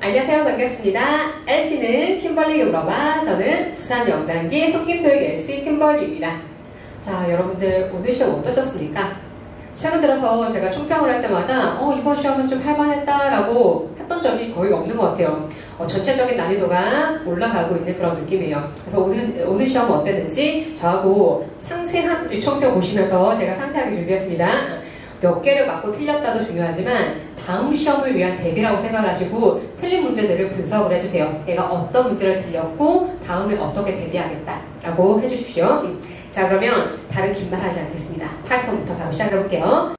안녕하세요. 반갑습니다. LC는 킴벌리 유러바, 저는 부산 영단기 속김토익 LC 킴벌리입니다. 자, 여러분들 오늘 시험 어떠셨습니까? 최근 들어서 제가 총평을 할 때마다 이번 시험은 좀 할만했다라고 했던 적이 거의 없는 것 같아요. 전체적인 난이도가 올라가고 있는 그런 느낌이에요. 그래서 오늘 시험은 어땠는지 저하고 상세한 총평 보시면서 제가 상세하게 준비했습니다. 몇 개를 맞고 틀렸다도 중요하지만 다음 시험을 위한 대비라고 생각하시고 틀린 문제들을 분석을 해주세요. 내가 어떤 문제를 틀렸고 다음에 어떻게 대비하겠다라고 해주십시오. 자, 그러면 다른 긴 말 하지 않겠습니다. 8턴부터 바로 시작해볼게요.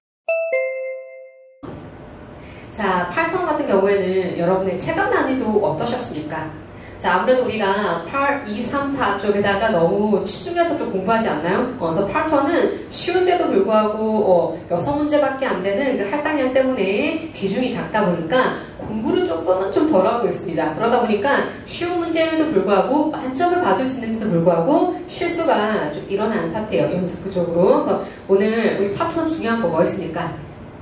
자, 8턴 같은 경우에는 여러분의 체감 난이도 어떠셨습니까? 자, 아무래도 우리가 8, 2, 3, 4 쪽에다가 너무 치중해서 좀 공부하지 않나요? 그래서 8턴은 쉬운데도 불구하고 여섯 문제밖에 안 되는 그 할당량 때문에 비중이 작다 보니까 공부를 조금은 좀 덜하고 있습니다. 그러다 보니까 쉬운 문제에도 불구하고 만점을 받을 수 있는데도 불구하고 실수가 좀 일어나는 파트예요. 연습 부족으로. 그래서 오늘 우리 8턴 중요한 거 뭐 있습니까?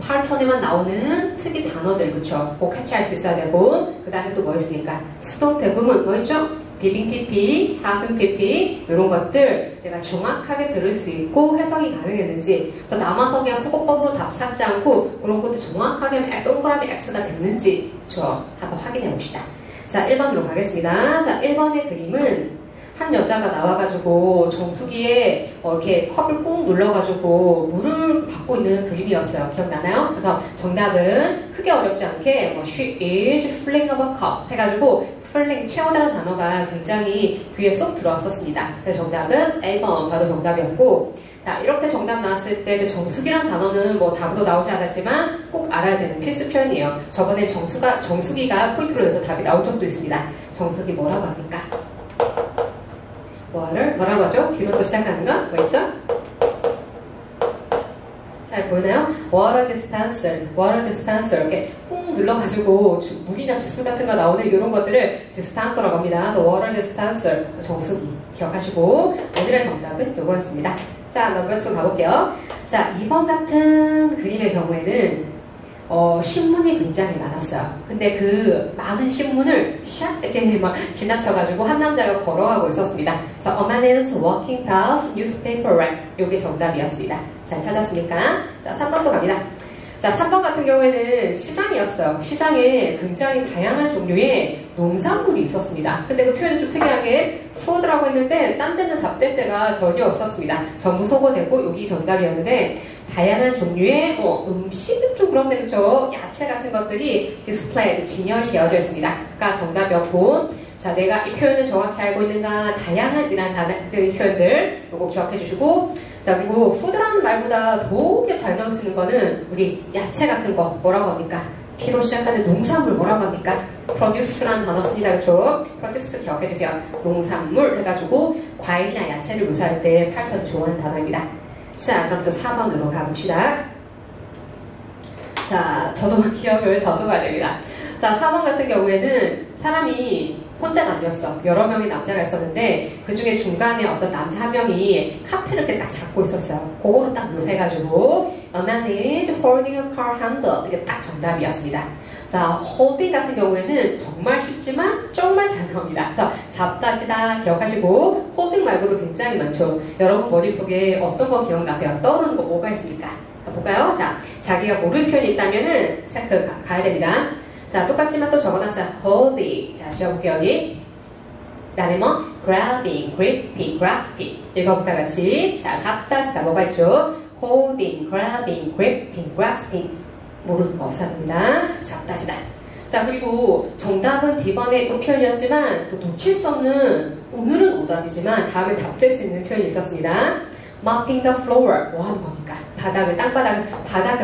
8턴에만 나오는 특이 단어들, 그쵸? 꼭 캐치할 수 있어야 되고, 그 다음에 또 뭐 있습니까? 수동 대구문, 뭐 있죠? 비빙 PP, 하분 PP, 이런 것들 내가 정확하게 들을 수 있고 해석이 가능했는지, 그래서 남아서 그냥 소거법으로 답 찾지 않고, 그런 것도 정확하게 동그라미 X가 됐는지, 그쵸? 한번 확인해 봅시다. 자, 1번으로 가겠습니다. 자, 1번의 그림은 한 여자가 나와가지고 정수기에 이렇게 컵을 꾹 눌러가지고 물을 받고 있는 그림이었어요. 기억나나요? 그래서 정답은 크게 어렵지 않게 She is filling up a cup 해가지고 filling, 채우다라는 단어가 굉장히 귀에 쏙 들어왔었습니다. 그래서 정답은 1번 바로 정답이었고, 자, 이렇게 정답 나왔을 때 그 정수기란 단어는 뭐 답으로 나오지 않았지만 꼭 알아야 되는 필수 표현이에요. 저번에 정수기가 포인트로 해서 답이 나온 적도 있습니다. 정수기 뭐라고 합니까? 뭐라고 하죠? 뒤로 또 시작하는 거? 뭐 있죠? 잘 보이나요? water dispenser, water dispenser 이렇게 꾹 눌러가지고 물이나 주스 같은 거 나오는 이런 것들을 dispenser라고 합니다. 그래서 water dispenser, 정수기 기억하시고 오늘의 정답은 요거였습니다. 자, 넘버 2 가볼게요. 자, 2번 같은 그림의 경우에는 신문이 굉장히 많았어요. 근데 그 많은 신문을 샥 이렇게 막 지나쳐가지고 한 남자가 걸어가고 있었습니다. 그래서 A man is walking past newspaper rack. 이게 정답이었습니다. 잘 찾았습니까? 자, 3번도 갑니다. 자, 3번 같은 경우에는 시장이었어요. 시장에 굉장히 다양한 종류의 농산물이 있었습니다. 근데 그 표현이 좀 특이하게 food라고 했는데 딴 데는 답될 때가 전혀 없었습니다. 전부 소거되고 여기 정답이었는데 다양한 종류의 음식은 좀 그런데 그쵸? 야채 같은 것들이 디스플레이, 진열이 되어져 있습니다. 그러니까 정답이었고, 자, 내가 이 표현을 정확히 알고 있는가? 다양한 이란 단어들의 표현들 요거 기억해 주시고, 자, 그리고 푸드라는 말보다 더욱이 잘 나올 수 있는 거는 우리 야채 같은 거 뭐라고 합니까? P로 시작하는 농산물 뭐라고 합니까? produce라는 단어 씁니다. 그쵸? produce 기억해 주세요. 농산물 해가지고 과일이나 야채를 묘사할 때 8턴 좋아하는 단어입니다. 자, 그럼 또 4번으로 가봅시다. 자, 저도 기억을 더듬어야 됩니다. 자, 4번 같은 경우에는 사람이 혼자가 아니었어. 여러 명의 남자가 있었는데 그 중에 중간에 어떤 남자 한 명이 카트를 이렇게 딱 잡고 있었어요. 그거로 딱 묘사해가지고 A man is holding a car handle. 이게 딱 정답이었습니다. 자, holding 같은 경우에는 정말 쉽지만 정말 잘 나옵니다. 그래서 잡다지다 기억하시고 holding 말고도 굉장히 많죠. 여러분 머릿속에 어떤 거 기억나세요? 떠오르는 거 뭐가 있습니까? 볼까요? 자, 자기가 모르는 표현이 있다면은 체크 가야 됩니다. 자, 똑같지만 또 적어놨어요. holding. 자, 지워볼게요, 여기. 그 다음에 뭐? grabbing, gripping, grasping. 읽어볼까 같이. 자, 잡다지다 뭐가 있죠? holding, grabbing, gripping, grasping. 모르는 거 없어야 됩니다. 잡다지다. 자, 그리고 정답은 D번의 이 표현이었지만 또 놓칠 수 없는 오늘은 오답이지만 다음에 답될 수 있는 표현이 있었습니다. mopping the floor. 뭐 하는 겁니까? 바닥을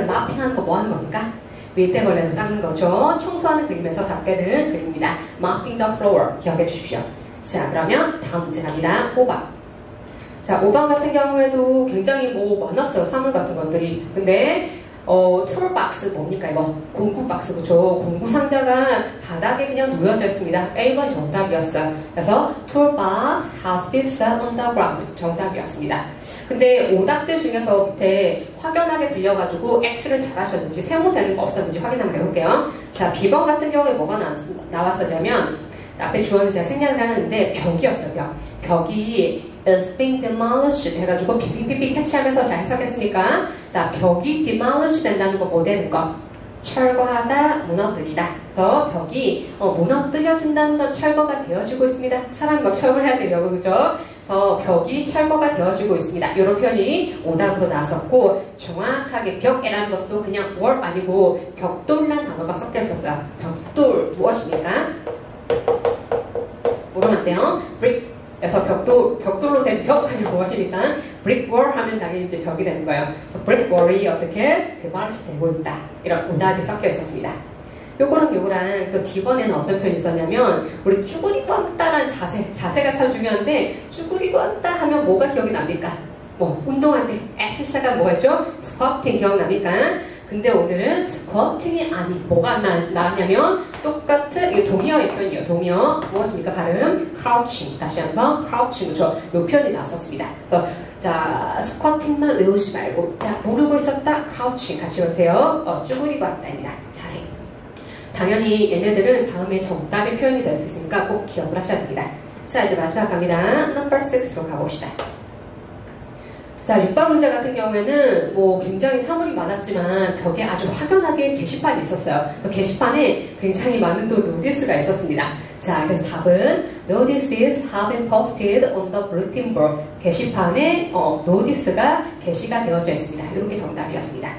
mopping하는 거 뭐 하는 겁니까? 밀대걸레로 닦는 거죠. 청소하는 그림에서 답되는 그림입니다. mopping the floor. 기억해 주십시오. 자, 그러면 다음 문제 갑니다. 5번. 자, 5번 같은 경우에도 굉장히 많았어요. 사물 같은 것들이. 근데 툴박스 뭡니까 이거? 공구 박스 그죠? 공구 상자가 바닥에 그냥 놓여져 있습니다. 1번이 정답이었어요. 그래서 툴박스 has been set on the ground 정답이었습니다. 근데 오답들 중에서 밑에 확연하게 들려가지고 X를 잘하셨는지 세모되는 거 없었는지 확인 한번 해볼게요. 자, B번 같은 경우에 뭐가 나왔었냐면 앞에 주어는 제가 생략하는데 벽이었어요. 벽이 is being demolished 해가지고 삐삐삐삐 캐치하면서 잘 해석했으니까 자, 벽이 demolish 된다는 거 뭐 되는 거? 철거하다, 무너뜨리다. 그래서 벽이 무너뜨려진다는 건 철거가 되어지고 있습니다. 사람이 막 철거해야 돼요. 그죠? 그래서 벽이 철거가 되어지고 있습니다. 이런 표현이 오답으로 나왔었고 정확하게 벽이라는 것도 그냥 wall 아니고 벽돌이라는 단어가 섞여 있었어요. 벽돌 무엇입니까? 물으면 안 돼요. brick. 그래서 벽돌로 된 벽 하면 무엇입니까? brick wall 하면 당연히 이제 벽이 되는 거예요. 그래서 brick wall이 어떻게 demolish 되고 있다. 이런 오답이 섞여 있었습니다. 요거랑 또 D번에는 어떤 표현이 있었냐면 우리 쭈그리고 앉다라는 자세가 참 중요한데 쭈그리고 앉다 하면 뭐가 기억이 납니까? 뭐 운동할 때 S 시작한 뭐였죠? 스쿼팅 기억납니까? 근데 오늘은 스쿼팅이 아닌 뭐가 나왔냐면 똑같은 이게 동의어의 표현이에요. 동의어 무엇입니까? 발음 crouching. 다시 한번 crouching. 그렇죠? 이 표현이 나왔었습니다. 그래서 자 스쿼팅만 외우지 말고 자 모르고 있었다 crouching 같이 오세요. 쭈그리고 왔다입니다. 자세. 당연히 얘네들은 다음에 정답의 표현이 될 수 있으니까 꼭 기억을 하셔야 됩니다. 자 이제 마지막 갑니다. 넘버 6로 가봅시다. 자, 6번 문제 같은 경우에는 뭐 굉장히 사물이 많았지만 벽에 아주 확연하게 게시판이 있었어요. 그래서 게시판에 굉장히 많은 또 노티스가 있었습니다. 자, 그래서 답은 Notices have been posted on the bulletin board. 게시판에 노티스가 게시가 되어져 있습니다. 이렇게 정답이었습니다.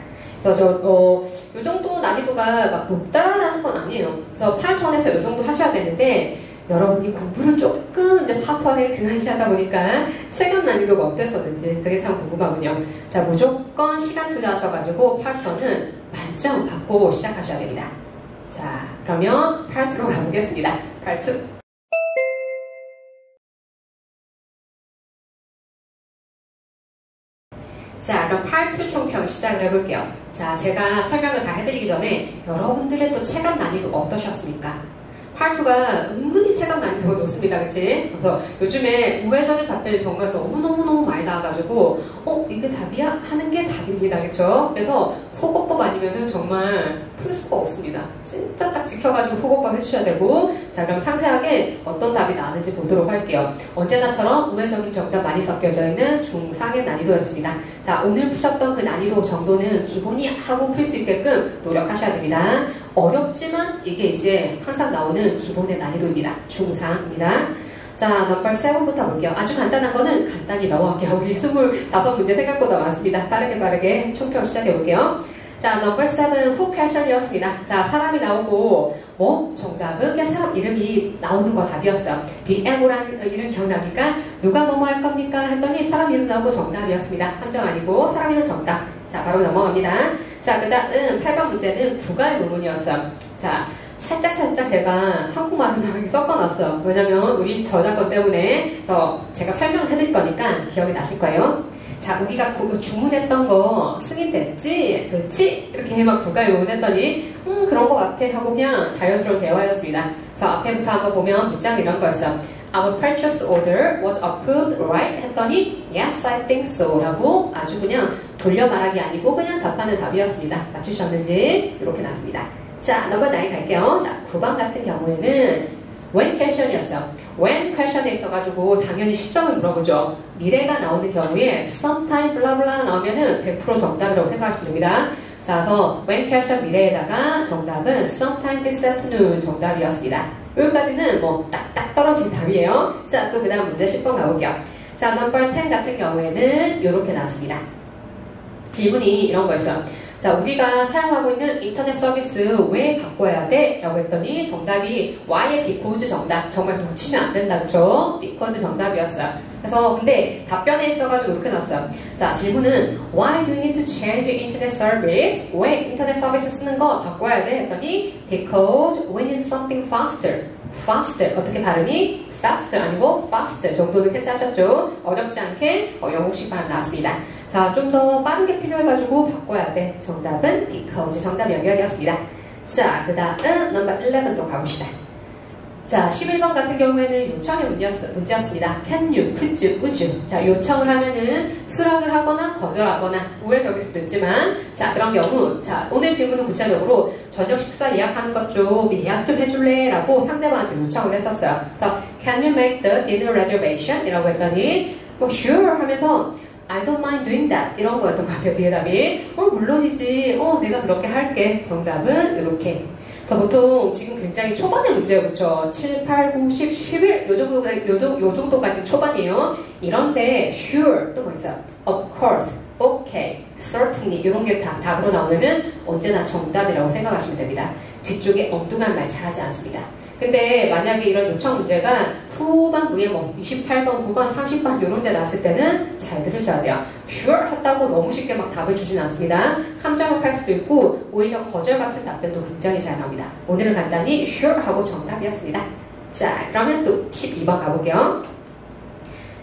그래서 요 정도 난이도가 막 높다라는 건 아니에요. 그래서 파트원에서 요 정도 하셔야 되는데 여러분이 공부를 조금 이제 파트원에 등한시하다 보니까 체감 난이도가 어땠었는지 그게 참 궁금하군요. 자, 무조건 시간 투자하셔가지고 파트원은 만점 받고 시작하셔야 됩니다. 자, 그러면 파트로 가보겠습니다. 파트 2. 자, 그럼 파트 2 총평 시작을 해볼게요. 자, 제가 설명을 다 해드리기 전에 여러분들의 또 체감 난이도 어떠셨습니까? 파트가 은근히 체감 난이도가 높습니다. 그치? 그래서 요즘에 우회적인 답변이 정말 너무너무 많이 나와가지고 이게 답이야? 하는 게 답입니다. 그쵸? 그래서 속어법 아니면은 정말 풀 수가 없습니다. 진짜 딱 지켜가지고 속어법 해주셔야 되고 자 그럼 상세하게 어떤 답이 나왔는지 보도록 할게요. 언제나처럼 우회적인 정답 많이 섞여져 있는 중상의 난이도였습니다. 자 오늘 푸셨던 그 난이도 정도는 기본이 하고 풀 수 있게끔 노력하셔야 됩니다. 어렵지만 이게 이제 항상 나오는 기본의 난이도입니다. 중상입니다. 자, 넘버 7부터 볼게요. 아주 간단한 거는 간단히 넘어갈게요. 우리 25문제 생각보다 많습니다. 빠르게 총평 시작해 볼게요. 자, 넘버 7 who question이었습니다. 자, 사람이 나오고 정답은 그냥 사람 이름이 나오는 거 답이었어요. DMO라는 이름 기억납니까? 누가 뭐뭐 할 겁니까? 했더니 사람 이름 나오고 정답이었습니다. 함정 아니고 사람 이름 정답. 자, 바로 넘어갑니다. 자, 그 다음 8번 문제는 부가의 부분이었어요. 자, 살짝 제가 한국말을 섞어놨어요. 왜냐면 우리 저작권 때문에 그래서 제가 설명을 해드릴 거니까 기억이 나실 거예요. 자, 우리가 주문했던 거 승인됐지? 그렇지? 이렇게 막 부가의 부분 했더니 그런 거 같아 하고 그냥 자연스러운 대화였습니다. 그래서 앞에부터 한번 보면 문장 이런 거였어요. Our purchase order was approved, right? 했더니 Yes, I think so 라고 아주 그냥 돌려 말하기 아니고 그냥 답하는 답이었습니다. 맞추셨는지 이렇게 나왔습니다. 자, 넘버 9 갈게요. 자, 9번 같은 경우에는 when question이었어요. when question에 있어가지고 당연히 시점을 물어보죠. 미래가 나오는 경우에 sometime 블라블라 나오면은 100% 정답이라고 생각하시면 됩니다. 자, 그래서 when question 미래에다가 정답은 sometime this afternoon 정답이었습니다. 여기까지는 뭐 딱딱 떨어진 답이에요. 자, 또 그 다음 문제 10번 가볼게요. 자, 넘버 10 같은 경우에는 이렇게 나왔습니다. 질문이 이런 거였어요. 자, 우리가 사용하고 있는 인터넷 서비스 왜 바꿔야 돼? 라고 했더니 정답이 Why의 because 정답. 정말 놓치면 안 된다. 그쵸? because 정답이었어요. 그래서 근데 답변에 있어가지고 이렇게 나왔어요. 자, 질문은 Why do you need to change internet service? 왜 인터넷 서비스 쓰는 거 바꿔야 돼? 했더니 Because we need something faster. faster. 어떻게 발음이? faster 아니고 faster 정도는 캐치하셨죠? 어렵지 않게 영국식 발음 나왔습니다. 자, 좀 더 빠른 게 필요해가지고 바꿔야 돼. 정답은 because. 정답 연결이었습니다. 자, 그 다음 넘버 11 또 가봅시다. 자, 11번 같은 경우에는 요청의 문제였습니다. Can you, could you, would you. 자, 요청을 하면은 수락을 하거나 거절하거나 우회적일 수도 있지만, 자, 그런 경우, 자, 오늘 질문은 구체적으로 저녁 식사 예약하는 것 좀 예약 좀 해줄래? 라고 상대방한테 요청을 했었어요. 그래서 Can you make the dinner reservation? 이라고 했더니, 뭐, sure 하면서 I don't mind doing that. 이런 거였던 것 같아요. 뒤에 답이. 물론이지. 내가 그렇게 할게. 정답은 이렇게. 보통 지금 굉장히 초반의 문제예요. 그렇죠? 7, 8, 9, 10, 11 요 정도까지 초반이에요. 이런데 sure 또 뭐 있어요? Of course, okay, certainly 이런 게 답으로 나오면은 언제나 정답이라고 생각하시면 됩니다. 뒤쪽에 엉뚱한 말 잘하지 않습니다. 근데 만약에 이런 요청 문제가 후반부에 뭐 28번, 9번, 30번 이런 데 나왔을 때는 잘 들으셔야 돼요. sure 했다고 너무 쉽게 막 답을 주진 않습니다. 함정을 팔 수도 있고 오히려 거절 같은 답변도 굉장히 잘 나옵니다. 오늘은 간단히 sure 하고 정답이었습니다. 자, 그러면 또 12번 가볼게요.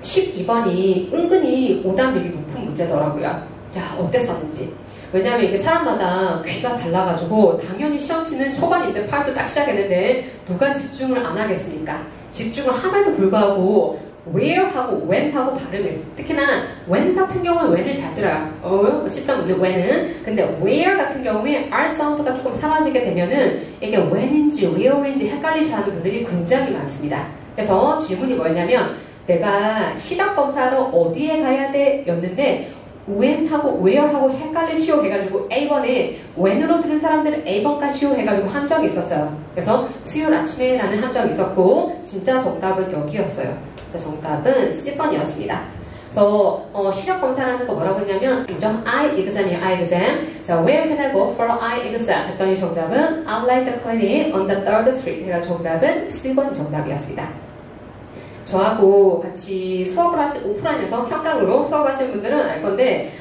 12번이 은근히 오답률이 높은 문제더라고요. 자, 어땠었는지. 왜냐하면 이게 사람마다 귀가 달라가지고 당연히 시험치는 초반인데 8도 딱 시작했는데 누가 집중을 안 하겠습니까? 집중을 함에도 불구하고 where하고 when하고 발음을 특히나 when 같은 경우는 when을 잘 들어요. 실전 문제 when은. 근데 where 같은 경우에 R 사운드가 조금 사라지게 되면은 이게 when인지 where인지 헷갈리시는 분들이 굉장히 많습니다. 그래서 질문이 뭐였냐면 내가 시각검사하러 어디에 가야 돼? 였는데 when하고 where하고 헷갈리시오 해가지고 A번에 when으로 들은 사람들은 A번까지요 해가지고 함정이 있었어요. 그래서 수요일 아침에 라는 함정이 있었고 진짜 정답은 여기였어요. 자, 정답은 C번이었습니다. 그래서 시력검사라는 거 뭐라고 했냐면 eye exam이에요. eye exam. 자, where can I go for eye exam? 했더니 정답은 outside the clinic on the 3rd street. 그래서 정답은 C번 정답이었습니다. 저하고 같이 수업을 오프라인에서 현강으로 수업하시는 분들은 알 건데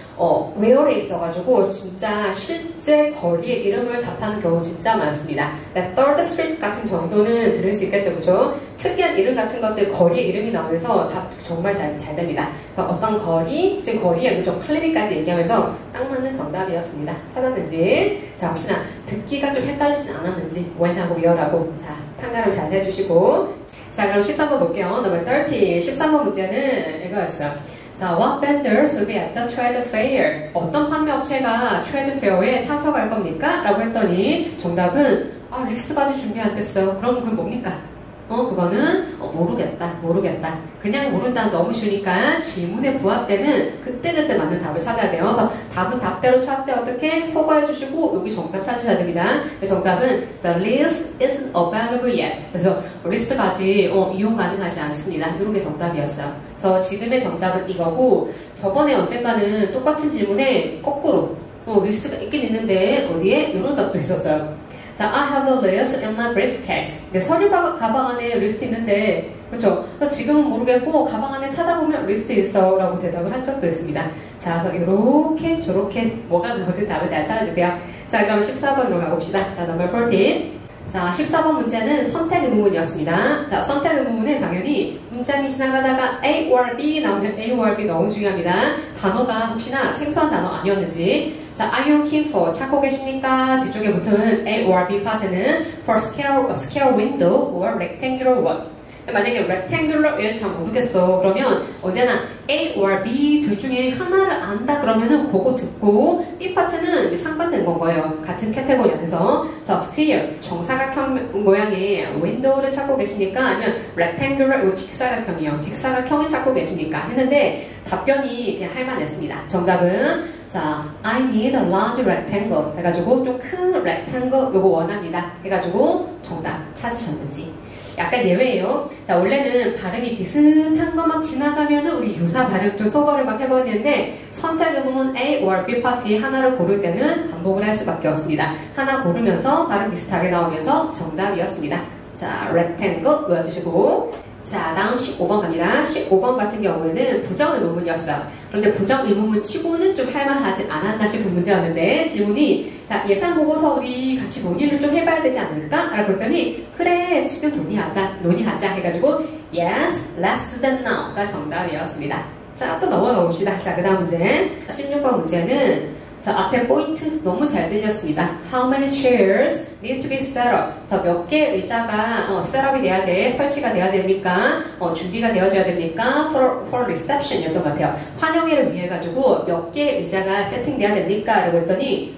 where에 있어가지고 진짜 실제 거리의 이름을 답하는 경우 진짜 많습니다. Third Street 같은 정도는 들을 수 있겠죠, 그렇죠? 특이한 이름 같은 것들 거리의 이름이 나오면서 답 정말 잘 됩니다. 그래서 어떤 거리, 즉 거리에 좀 클리닉까지 얘기하면서 딱 맞는 정답이었습니다. 찾았는지, 자 혹시나 듣기가 좀 헷갈리진 않았는지 when하고 where하고 자 판가름 잘 해주시고. 자, 그럼 13번 볼게요. 넘버 30. 13번 문제는 이거였어요. 자, what vendors will be at the trade fair? 어떤 판매 업체가 trade fair에 참석할 겁니까? 라고 했더니 정답은 리스트까지 준비 안 됐어요. 그럼 그게 뭡니까? 그거는 모르겠다. 그냥 모른다는 너무 쉬우니까 질문에 부합되는 그때그때 맞는 답을 찾아야 돼요. 그래서 답은 답대로 찾되 어떻게 소거해 주시고 여기 정답 찾으셔야 됩니다. 정답은 the list isn't available yet. 그래서 리스트까지 이용 가능하지 않습니다. 이런 게 정답이었어요. 그래서 지금의 정답은 이거고 저번에 언젠가는 똑같은 질문에 거꾸로 리스트가 있긴 있는데 어디에? 이런 답도 있었어요. 자, I have the list in my briefcase. 서류 가방 안에 리스트 있는데, 그렇죠? 지금은 모르겠고 가방 안에 찾아보면 리스트 있어 라고 대답을 한 적도 있습니다. 자, 그래서 이렇게 저렇게 뭐가 나오든 답을 잘 찾아주세요. 자, 그럼 14번으로 가봅시다. 자, 넘버 14. 자, 14번 문제는 선택 의문문이었습니다. 자, 선택 의문문은 당연히 문장이 지나가다가 A or B 나오면 A or B 너무 중요합니다. 단어가 혹시나 생소한 단어 아니었는지. 자, are you looking for? 찾고 계십니까? 뒤쪽에 붙은 A or B 파트는 for square window or rectangular one. 만약에 rectangular을 잘 모르겠어. 그러면 언제나 A or B 둘 중에 하나를 안다 그러면은 그거 듣고 B 파트는 상반된 건 거예요. 같은 캐테고리 안에서. 그래서 square, 정사각형 모양의 window를 찾고 계십니까? 아니면 rectangular, 이거 직사각형이요. 직사각형을 찾고 계십니까? 했는데 답변이 그냥 할만했습니다. 정답은 자, I need a large rectangle 해가지고 좀 큰 rectangle 요거 원합니다. 해가지고 정답 찾으셨는지. 약간 예외예요. 자, 원래는 발음이 비슷한 것만 지나가면은 우리 유사 발음도 소거를 막 해버리는데 선택 의문문 A or B 파티 하나를 고를 때는 반복을 할 수밖에 없습니다. 하나 고르면서 발음 비슷하게 나오면서 정답이었습니다. 자, rectangle 외워주시고. 자, 다음 15번 갑니다. 15번 같은 경우에는 부정 의문문이었어요. 그런데 부정 의문문 치고는 좀 할만하지 않았나 싶은 문제였는데 질문이 자, 예상 보고서 우리 같이 논의를 좀 해봐야 되지 않을까? 라고 했더니 그래, 지금 논의하자 해가지고 Yes, let's do that now가 정답이었습니다. 자, 또 넘어가 봅시다. 자, 그 다음 문제. 16번 문제는 자, 앞에 포인트 너무 잘 들렸습니다. How many chairs need to be set up? 그래서 몇 개 의자가 셋업이 돼야 돼, 설치가 돼야 됩니까? 준비가 되어져야 됩니까? For reception 이었던 것 같아요. 환영회를 위해 가지고 몇 개 의자가 세팅돼야 됩니까? 라고 했더니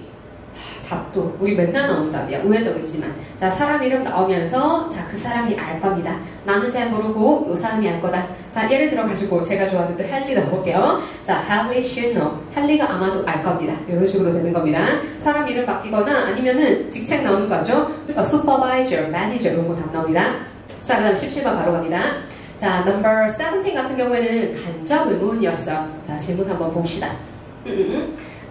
답도 우리 맨날 나오는 답이야. 우회적이지만 자, 사람 이름 나오면서 자, 그 사람이 알 겁니다. 나는 잘 모르고 요 사람이 알 거다. 자, 예를 들어가지고 제가 좋아하는 또 헨리 나볼게요. 자, Hallie should know. 헨리가 아마도 알 겁니다. 이런 식으로 되는 겁니다. 사람 이름 바뀌거나 아니면은 직책 나오는 거죠. Supervisor, Manager 이런 거 답 나옵니다. 자, 그 다음 17번 바로 갑니다. 자, number 17 같은 경우에는 간접 의문이었어요. 자, 질문 한번 봅시다.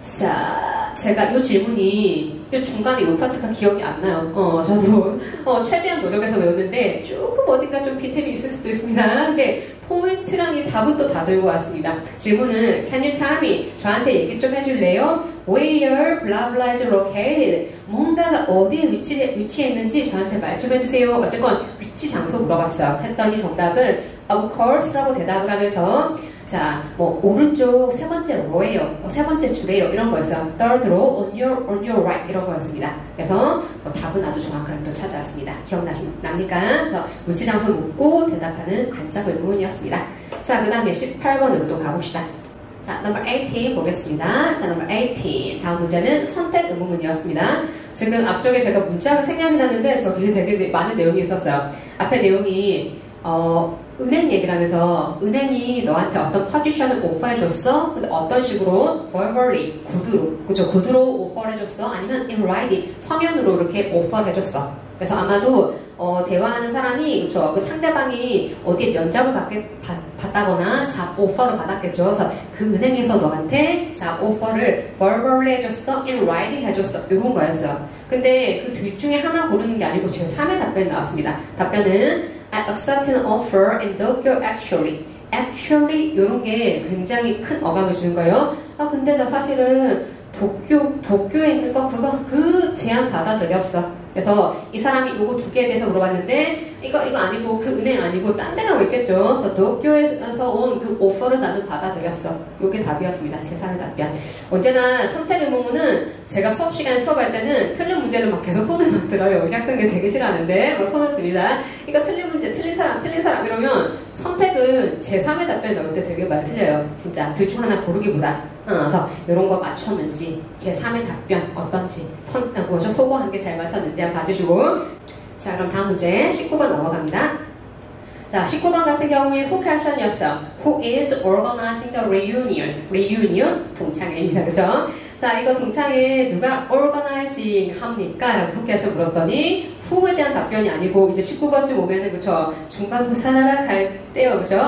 자, 제가 이 질문이 이 중간에 이 파트가 기억이 안 나요. 저도 최대한 노력해서 외웠는데 조금 어딘가 좀 빈틈이 있을 수도 있습니다. 근데 포인트랑 이 답은 또 다 들고 왔습니다. 질문은 Can you tell me? 저한테 얘기 좀 해줄래요? Where blah blah is located? 뭔가가 어디에 위치해 있는지 저한테 말 좀 해주세요. 어쨌건 위치 장소 물어봤어요. 했더니 정답은 Of course 라고 대답을 하면서 자, 뭐 오른쪽 세 번째 ro예요, 세 번째 줄이에요 이런 거였어요. Third row on your right 이런 거였습니다. 그래서 답은 아주 정확하게 또 찾아왔습니다. 기억납니까? 그래서 위치 장소 묻고 대답하는 간접 의문이었습니다. 자, 그 다음에 18번으로 또 가봅시다. 자, number 18 보겠습니다. 자, number 18 다음 문제는 선택 의문문이었습니다. 지금 앞쪽에 제가 문자가 생략이 났는데 저기 되게 많은 내용이 있었어요. 앞에 내용이 은행 얘기를 하면서 은행이 너한테 어떤 포지션을 오퍼해줬어? 근데 어떤 식으로? verbally, 구두로. 그죠? 구두로 오퍼해줬어? 아니면 in writing, 서면으로 이렇게 오퍼해줬어. 그래서 아마도 대화하는 사람이 그쵸? 그 상대방이 어디에 면접을 받다거나 잡 오퍼를 받았겠죠. 그래서 그 은행에서 너한테 잡 오퍼를 verbally 해줬어? in writing 해줬어? 이런 거였어요. 근데 그 둘 중에 하나 고르는 게 아니고 지금 3의 답변이 나왔습니다. 답변은 I accept an offer in Tokyo actually. Actually 이런 게 굉장히 큰 어감을 주는 거예요. 아 근데 나 사실은 도쿄에 있는 거 그 제안 받아들였어. 그래서 이 사람이 요거 두 개에 대해서 물어봤는데 이거 아니고 그 은행 아니고 딴 데 가고 있겠죠. 그래서 도쿄에서 온 그 오퍼를 나는 받아들였어. 요게 답이었습니다. 제3의 답변. 언제나 선택 의문문은 제가 수업 시간에 수업할 때는 틀린 문제를 막 계속 손을 막 들어요. 우리 학생들 되게 싫어하는데 막 손을 듭니다. 이거 틀린 문제 틀린 사람 이러면 선택은 제3의 답변 넣을 때 되게 많이 틀려요. 진짜 둘 중 하나 고르기보다. 그래서 이런 거 맞췄는지 제3의 답변 어떤지 소거한 게 잘 맞췄는지 한번 봐주시고 자 그럼 다음 문제 19번 넘어갑니다. 자 19번 같은 경우에 who question이었어요. Who is organizing the reunion? reunion 동창회입니다. 그죠? 자 이거 동창회 누가 organizing 합니까? 라고 who question 물었더니 who에 대한 답변이 아니고 이제 19번쯤 오면은 그쵸 중반부 사라락 갈 때요. 그죠?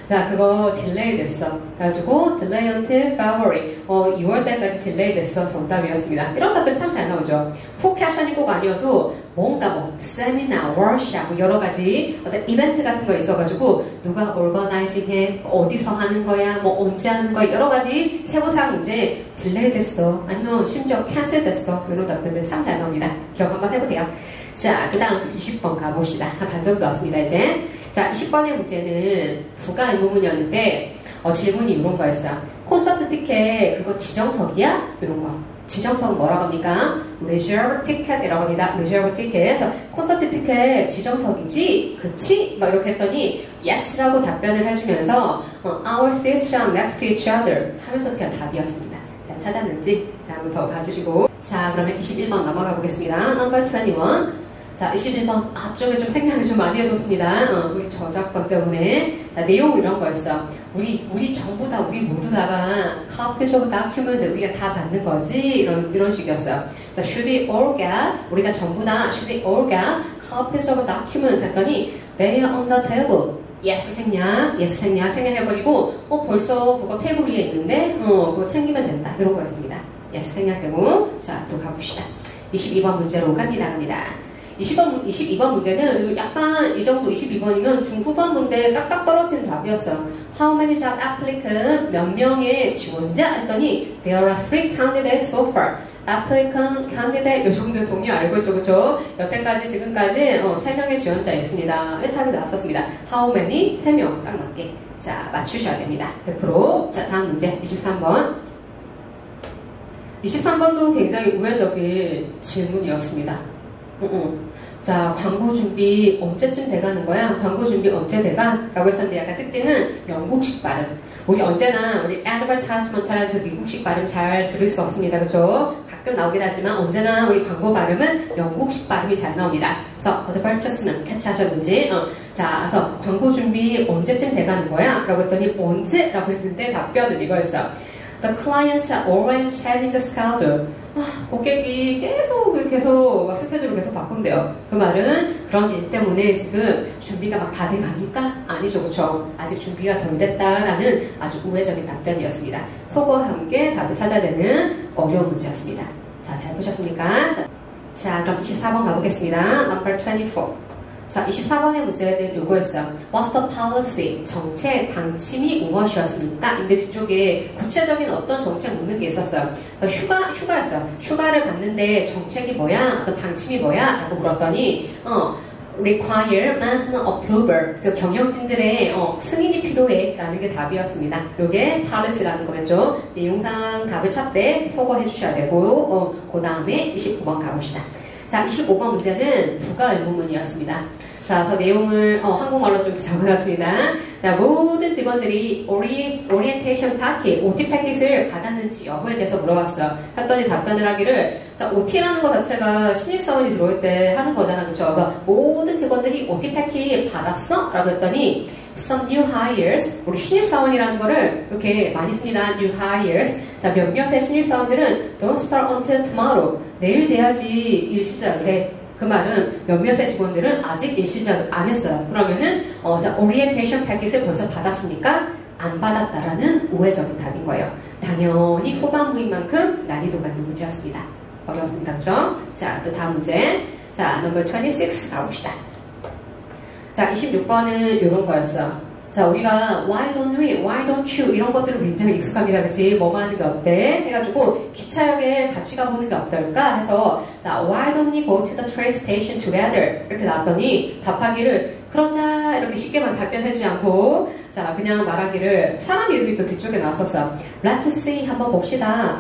자 그거 딜레이 됐어. 그래가지고 delay until February 2월달까지 딜레이 됐어. 정답이었습니다. 이런 답변 참 잘 나오죠. who question이 꼭 아니어도 뭔가 뭐 세미나, 워크샵 뭐 여러 가지 어떤 이벤트 같은 거 있어가지고 누가 organizing해 어디서 하는 거야 뭐 언제 하는 거야 여러 가지 세부사항 문제 딜레이 됐어 아니면 심지어 캔슬 됐어 이런 답변들 참 잘 나옵니다. 기억 한번 해보세요. 자 그 다음 20번 가봅시다. 한 반 정도 왔습니다 이제. 자 20번의 문제는 부가 의문문이었는데 질문이 이런 거였어요. 콘서트 티켓 그거 지정석이야? 이런 거. 지정석은 뭐라고 합니까? reserve ticket이라고 합니다. reserve ticket. 그래서 콘서트 티켓 지정석이지? 그치? 막 이렇게 했더니 yes라고 답변을 해주면서 our seats are next to each other 하면서 그냥 답이었습니다. 자 찾았는지 자 한번 봐주시고 자 그러면 21번 넘어가 보겠습니다. number 21 자 21번 앞쪽에 좀 생략을 좀 많이 해줬습니다. 우리 저작권 때문에 자 내용 이런 거였어. 우리 전부 다 우리 모두 다가 copies of document 우리가 다 받는 거지 이런 식이었어요. 자 should we all get 우리가 전부 다 should we all get copies of document 했더니 they are on the table. yes 생략 생략해버리고 벌써 그거 테이블 위에 있는데 그거 챙기면 된다 이런 거였습니다. yes 생략되고 자 또 가봅시다. 22번 문제로 갑니다. 22번 문제는 약간 이 정도 22번이면 중후반부인데 딱딱 떨어지는 답이었어요. How many job applicants? 몇 명의 지원자? 했더니 There are 3 candidates so far. applicant, candidate 요 정도 동의 알고 있죠, 그쵸? 여태까지 지금까지 3명의 지원자 있습니다. 답이 나왔었습니다. How many? 3명 딱 맞게. 자, 맞추셔야 됩니다. 100%. 자, 다음 문제 23번. 23번도 굉장히 우회적인 질문이었습니다. 자, 광고 준비 언제쯤 돼가는 거야? 광고 준비 언제 돼가? 라고 했었는데 약간 특징은 영국식 발음. 우리 언제나 우리 advertisement라는 그 미국식 발음 잘 들을 수 없습니다. 그렇죠? 가끔 나오긴 하지만 언제나 우리 광고 발음은 영국식 발음이 잘 나옵니다. 그래서 advertisement 캐치하셨는지 자, 그래서 광고 준비 언제쯤 돼가는 거야? 라고 했더니 언제? 라고 했는데 답변은 이거였어. The clients are always changing the schedule. 고객이 계속 스케줄을 계속 바꾼대요. 그 말은 그런 일 때문에 지금 준비가 막 다 돼갑니까? 아니죠, 그렇죠? 아직 준비가 덜 됐다라는 아주 우회적인 답변이었습니다. 속어와 함께 답을 찾아야 되는 어려운 문제였습니다. 자, 잘 보셨습니까? 자, 그럼 24번 가보겠습니다. Number 24. 자, 24번의 문제는 요거였어요. What's the policy? 정책, 방침이 무엇이었습니까? 근데 뒤쪽에 구체적인 어떤 정책 묻는 게 있었어요. 휴가였어요. 휴가를 받는데 정책이 뭐야? 어떤 방침이 뭐야? 라고 물었더니, require management approval. 그래서 경영진들의 승인이 필요해. 라는 게 답이었습니다. 요게 policy라는 거겠죠. 내용상 답을 찾되 소거해 주셔야 되고, 그 다음에 29번 가봅시다. 자, 25번 문제는 부가 의문문이었습니다. 자, 그래서 내용을 한국말로 좀 적어놨습니다. 자, 모든 직원들이 오리엔테이션 패킷, OT 패킷을 받았는지 여부에 대해서 물어봤어요. 했더니 답변을 하기를, 자, OT라는 것 자체가 신입사원이 들어올 때 하는 거잖아, 그쵸? 그래서 모든 직원들이 OT 패킷 받았어? 라고 했더니 some new hires, 우리 신입사원이라는 거를 이렇게 많이 씁니다. new hires. 자, 몇몇의 신입사원들은 don't start until tomorrow. 내일 돼야지 일 시작을 해. 그 말은 몇몇의 직원들은 아직 일 시작을 안 했어요. 그러면은 자, 오리엔테이션 패킷을 벌써 받았습니까? 안 받았다라는 우회적인 답인 거예요. 당연히 후반부인 만큼 난이도가 있는 문제였습니다. 어려웠습니다. 그죠? 자, 또 다음 문제. 자, number 26 가봅시다. 자, 26번은 이런 거였어. 자, 우리가 why don't we, why don't you 이런 것들은 굉장히 익숙합니다. 그치? 뭐만 하는 게 어때? 해가지고 기차역에 같이 가보는 게 어떨까? 해서 자, why don't we go to the train station together? 이렇게 나왔더니 답하기를 그러자 이렇게 쉽게만 답변해주지 않고 자, 그냥 말하기를 사람 이름이 또 뒤쪽에 나왔었어. Let's see, 한번 봅시다.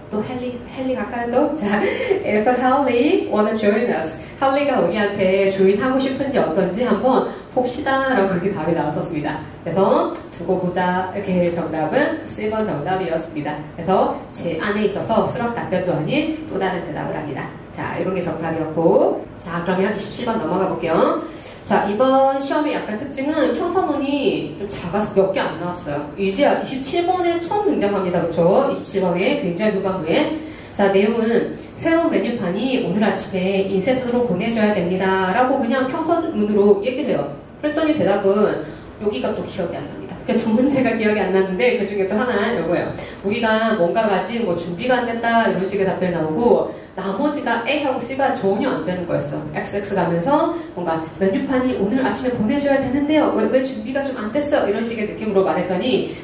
또 헨리 갈까요 또? 자, if Hallie wanna join us. 할리가 우리한테 조인하고 싶은지 어떤지 한번 봅시다 라고 여기 답이 나왔었습니다. 그래서 두고 보자 이렇게 정답은 1번 정답이었습니다. 그래서 제 안에 있어서 수락 답변도 아닌 또 다른 대답을 합니다. 자, 이런 게 정답이었고 자, 그러면 27번 넘어가 볼게요. 자, 이번 시험의 약간 특징은 평서문이 좀 작아서 몇 개 안 나왔어요. 이제 27번에 처음 등장합니다. 그렇죠? 27번에 굉장히 후반부에 자, 내용은 새로운 메뉴판이 오늘 아침에 인쇄소로 보내줘야 됩니다. 라고 그냥 평서문으로 얘기를 해요. 그랬더니 대답은 여기가 또 기억이 안 납니다. 그러니까 두 문제가 기억이 안 나는데 그 중에 또 하나 이거예요. 우리가 뭔가가 아직 뭐 준비가 안 됐다 이런 식의 답변이 나오고 나머지가 A하고 C가 전혀 안 되는 거였어. XX 가면서 뭔가 메뉴판이 오늘 아침에 보내줘야 되는데요. 왜 준비가 좀 안 됐어? 이런 식의 느낌으로 말했더니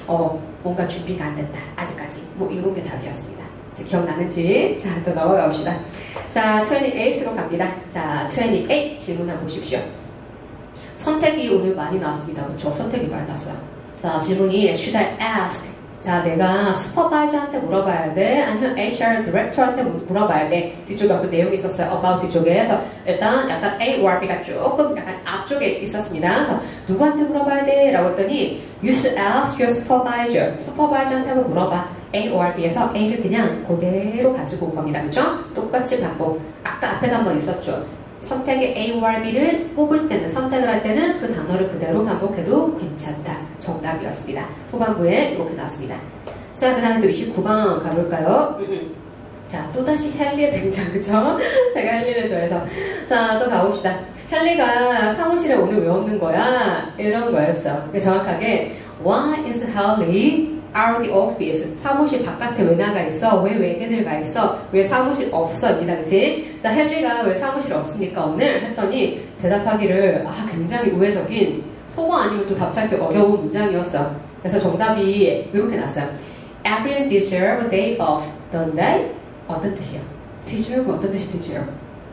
뭔가 준비가 안 됐다. 아직까지. 뭐 이런 게 답이었습니다. 기억나는지 자, 또 넘어가 봅시다. 자, 28으로 갑니다. 자, 28 질문 한번 보십시오. 선택이 오늘 많이 나왔습니다. 그렇죠? 선택이 많이 나왔어요. 자, 질문이 Should I ask? 자, 내가 슈퍼바이저한테 물어봐야 돼? 아니면 HR 디렉터한테 물어봐야 돼? 뒤쪽에 어떤 내용이 있었어요. About 뒤쪽에. 그래서 일단 약간 A or B가 조금 약간 앞쪽에 있었습니다. 그래서 누구한테 물어봐야 돼? 라고 했더니 You should ask your supervisor. 슈퍼바이저한테 한번 물어봐. A or B에서 A를 그냥 그대로 가지고 온 겁니다. 그쵸? 똑같이 받고 아까 앞에서 한번 있었죠. 선택의 A or B를 뽑을 때는 선택을 할 때는 그 단어를 그대로 반복해도 괜찮다. 정답이었습니다. 후반부에 이렇게 나왔습니다. 자, 그 다음에 또 29번 가볼까요? 자, 또다시 헨리의 등장, 그쵸? 제가 헨리를 좋아해서. 자, 또 가봅시다. 헨리가 사무실에 오늘 왜 없는 거야? 이런 거였어. 정확하게 Why is Hallie out the office? 사무실 바깥에 왜 나가 있어? 왜 외근을 가 있어? 왜 사무실 없어? 입니다. 그치? 자, 헨리가 왜 사무실 없습니까? 오늘? 했더니 대답하기를 굉장히 우회적인 속어 아니면 또 답 찾기 어려운 문장이었어. 그래서 정답이 이렇게 나왔어요. Everyone deserves a day off, don't they? 어떤 뜻이요? deserve 어떤 뜻이 deserve?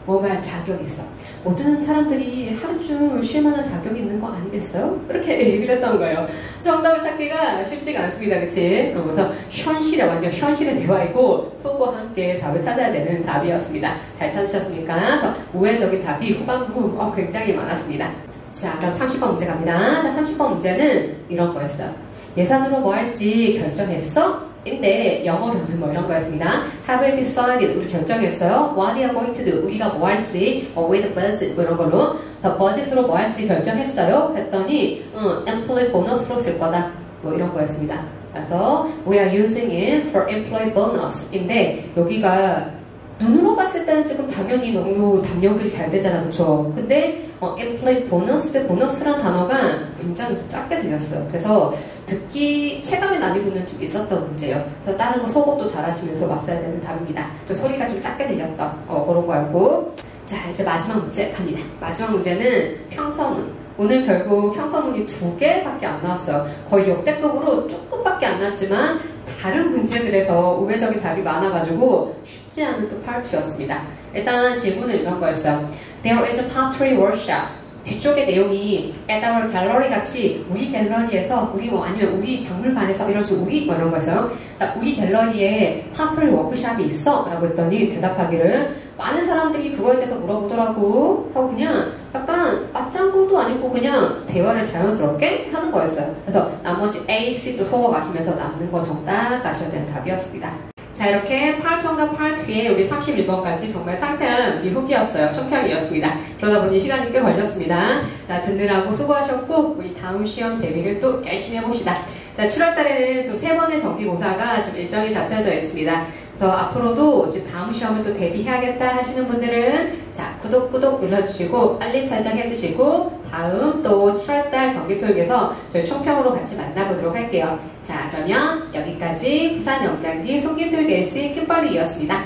뭐말 자격이 있어. 모든 사람들이 하루쯤 쉴 만한 자격이 있는 거 아니겠어요? 이렇게 얘기를 했던 거예요. 정답을 찾기가 쉽지가 않습니다. 그치? 그러면서 현실에 완전 현실의 대화이고 속과 함께 답을 찾아야 되는 답이었습니다. 잘 찾으셨습니까? 그래서 우회적인 답이 후반부 굉장히 많았습니다. 자, 그럼 30번 문제 갑니다. 자, 30번 문제는 이런 거였어요. 예산으로 뭐 할지 결정했어? 인데 영어로는 뭐 이런 거였습니다. Have we decided? 우리 결정했어요. What we are going to do? 우리가 뭐 할지 with budget 뭐 이런 걸로. 그래서 버짓으로 뭐 할지 결정했어요. 했더니 employee bonus로 쓸 거다. 뭐 이런 거였습니다. 그래서 we are using it for employee bonus. 인데 여기가 눈으로 봤을 때는 지금 당연히 너무 답력이 잘 되잖아, 그쵸? 근데 employee bonus, 보너스란 단어가 굉장히 좀 작게 들렸어요. 그래서 듣기 체감의 난이도는 좀 있었던 문제예요. 그래서 다른 거 속어도 잘하시면서 맞서야 되는 답입니다. 또 소리가 좀 작게 들렸던 그런 거였고. 자, 이제 마지막 문제 갑니다. 마지막 문제는 평서문. 오늘 결국 평서문이 2개밖에 안 나왔어요. 거의 역대급으로 조금밖에 안 나왔지만 다른 문제들에서 우회적인 답이 많아가지고 쉽지 않은 또 파트였습니다. 일단 질문은 이런 거였어요. There is a pottery workshop. 뒤쪽의 내용이 at our gallery 같이 우리 갤러리에서 우리 뭐 아니면 우리 박물관에서 이런 식으로 우리 뭐 이런 거였어요. 자, 우리 갤러리에 pottery 워크숍이 있어? 라고 했더니 대답하기를 많은 사람들이 그거에 대해서 물어보더라고 하고 그냥 약간 맞장구도 아니고 그냥 대화를 자연스럽게 하는 거였어요. 그래서 나머지 A, C도 속어 가시면서 남는 거 정답 가셔야 되는 답이었습니다. 자, 이렇게 파트 1과 파트 2에 우리 31번까지 정말 상세한 이 후기였어요. 총평이었습니다. 그러다 보니 시간이 꽤 걸렸습니다. 자, 듣느라고 수고하셨고 우리 다음 시험 대비를 또 열심히 해봅시다. 자, 7월달에는 또 3번의 정기고사가 지금 일정이 잡혀져 있습니다. 그래서 앞으로도 지금 다음 시험을 또 대비해야겠다 하시는 분들은 자, 구독 눌러주시고 알림 설정 해주시고 다음 또 7월달 정기토익에서 저희 총평으로 같이 만나보도록 할게요. 자, 그러면 여기까지 부산 영단기 송김토익 AC 끝벌이였습니다.